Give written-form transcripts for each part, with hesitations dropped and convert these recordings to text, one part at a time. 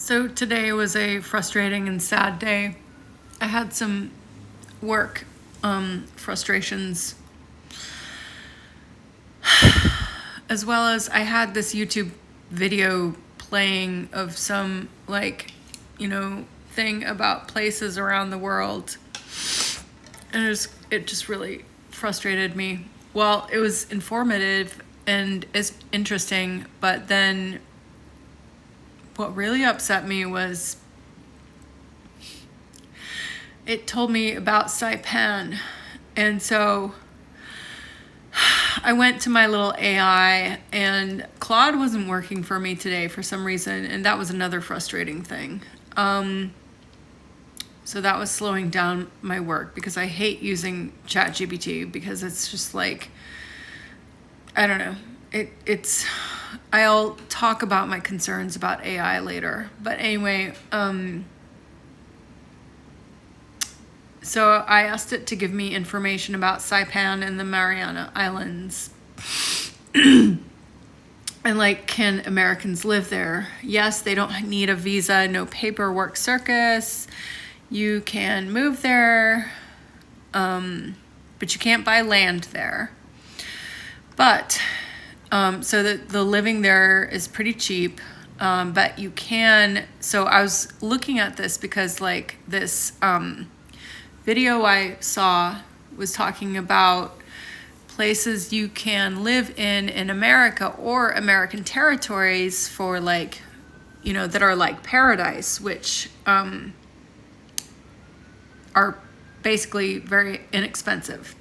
So today was a frustrating and sad day. I had some work frustrations, as well as I had this YouTube video playing of some thing about places around the world, and it just really frustrated me. Well, it was informative and it's interesting, but then what really upset me was it told me about Saipan. And so I went to my little AI, and Claude wasn't working for me today for some reason, and that was another frustrating thing. So that was slowing down my work, because I hate using ChatGPT, because it's just like, I don't know. I'll talk about my concerns about AI later. But anyway, so I asked it to give me information about Saipan and the Mariana Islands. And can Americans live there? Yes, they don't need a visa, no paperwork circus. You can move there, but you can't buy land there. But so the living there is pretty cheap, but you can. So I was looking at this because this video I saw was talking about places you can live in America or American territories for that are like paradise, which are basically very inexpensive.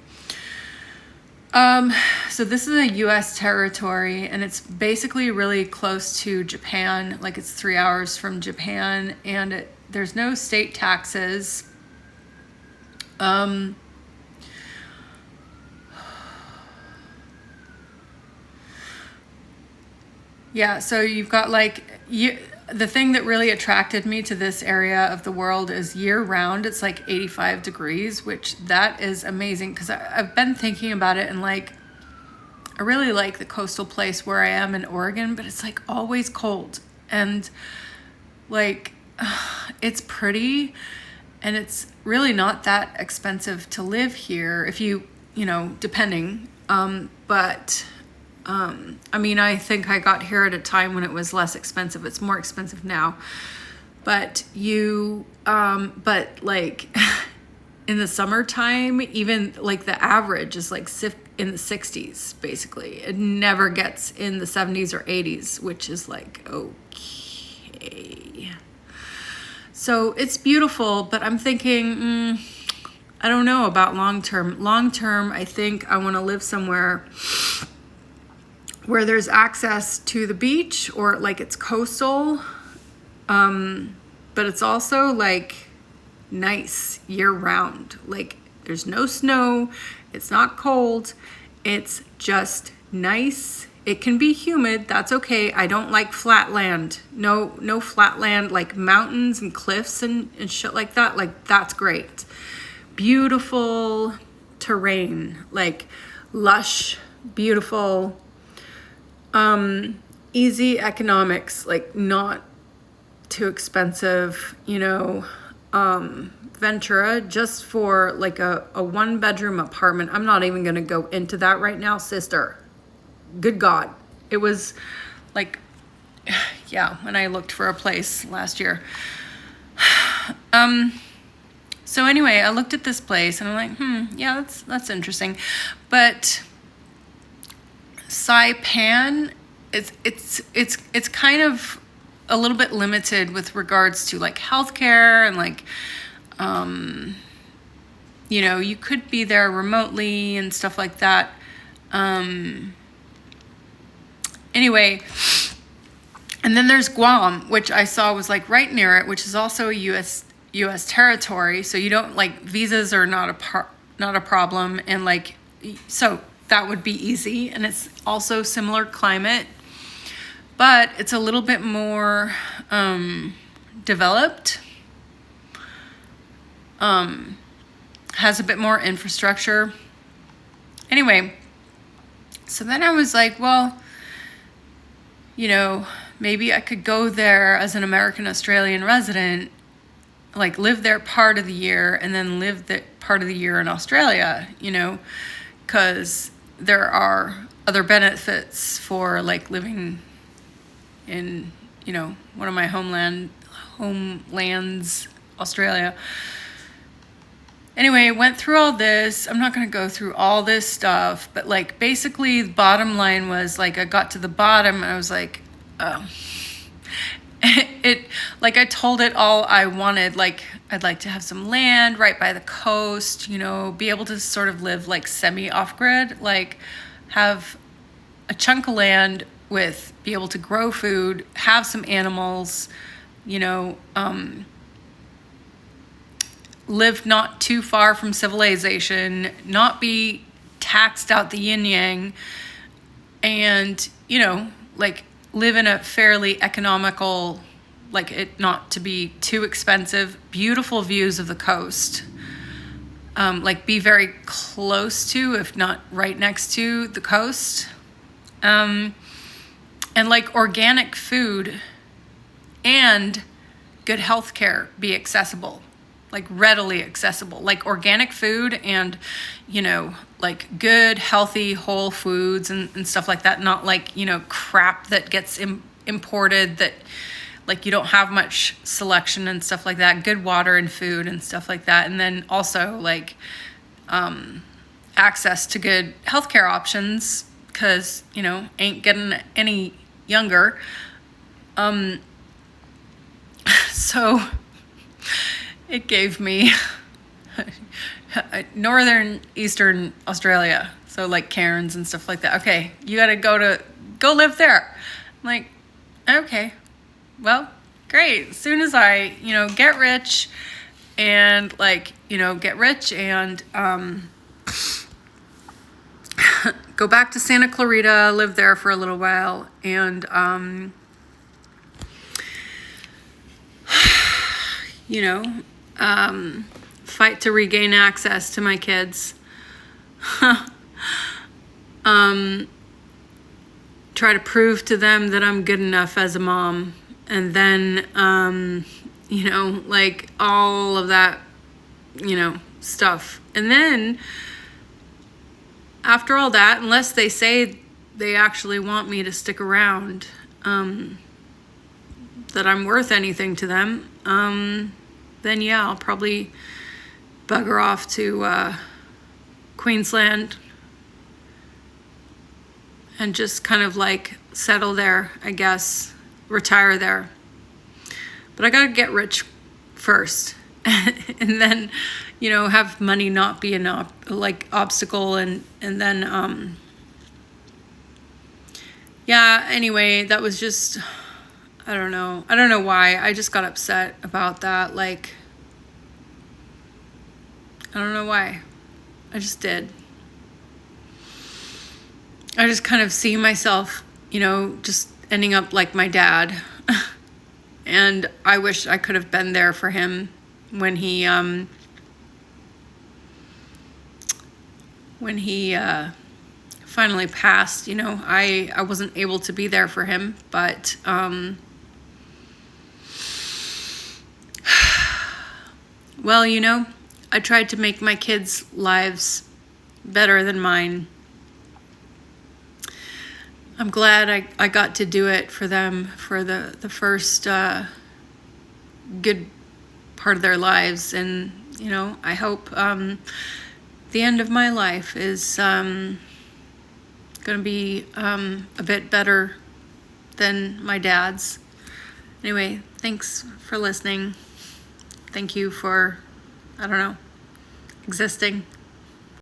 So this is a U.S. territory, and it's basically really close to Japan. It's 3 hours from Japan, and there's no state taxes. Yeah, so you've got the thing that really attracted me to this area of the world is year round. It's 85 degrees, which that is amazing, because I've been thinking about it, and I really like the coastal place where I am in Oregon, but it's always cold, and it's pretty, and it's really not that expensive to live here if you depending, but I think I got here at a time when it was less expensive. It's more expensive now. But in the summertime, even the average is in the 60s, basically. It never gets in the 70s or 80s, which is okay. So it's beautiful, but I'm thinking, I don't know about long term. Long term, I think I want to live somewhere where there's access to the beach, or it's coastal, but it's also nice year round. There's no snow, it's not cold, it's just nice. It can be humid, that's okay. I don't like flat land. No flat land, mountains and cliffs and shit like that. That's great. Beautiful terrain, lush, beautiful, easy economics, not too expensive, Ventura, just for a 1-bedroom apartment. I'm not even gonna go into that right now, sister. Good God. It was yeah, when I looked for a place last year. So anyway, I looked at this place and I'm yeah, that's interesting. But Saipan, it's kind of a little bit limited with regards to healthcare, and you could be there remotely and stuff like that. Anyway, and then there's Guam, which I saw was right near it, which is also a U.S. territory. So you don't visas are not a problem, and so that would be easy, and it's also similar climate, but it's a little bit more developed, has a bit more infrastructure. Anyway, so then I was well, maybe I could go there as an American Australian resident, like live there part of the year and then live the part of the year in Australia, because there are other benefits for like living in, one of my homelands, Australia. Anyway, went through all this. I'm not going to go through all this stuff, but like basically the bottom line was like I got to the bottom and I was like, oh. Like I told it all I wanted. Like I'd like to have some land right by the coast, be able to sort of live like semi off grid, like have a chunk of land with, be able to grow food, have some animals, live not too far from civilization, not be taxed out the yin yang, and, like live in a fairly economical, like it not to be too expensive, beautiful views of the coast, like be very close to, if not right next to the coast, and like organic food and good healthcare be accessible. Like readily accessible, like organic food and, like good, healthy, whole foods and stuff like that. Not like, crap that gets imported that like you don't have much selection and stuff like that. Good water and food and stuff like that. And then also like access to good healthcare options because, ain't getting any younger. So it gave me northern, eastern Australia. So like Cairns and stuff like that. Okay, you got to go live there. I'm like, okay, well, great. As soon as I, get rich and go back to Santa Clarita, live there for a little while and, fight to regain access to my kids. Try to prove to them that I'm good enough as a mom. And then, like all of that, stuff. And then after all that, unless they say they actually want me to stick around, that I'm worth anything to them, then yeah, I'll probably bugger off to Queensland and just kind of like settle there, I guess, retire there. But I gotta get rich first and then, have money not be an obstacle and then, yeah, anyway, that was just, I don't know why. I just got upset about that. Like, I don't know why. I just did. I just kind of see myself, just ending up like my dad. And I wish I could have been there for him when he finally passed. I wasn't able to be there for him, but well, I tried to make my kids' lives better than mine. I'm glad I got to do it for them for the first good part of their lives. And, I hope the end of my life is going to be a bit better than my dad's. Anyway, thanks for listening. Thank you for, existing.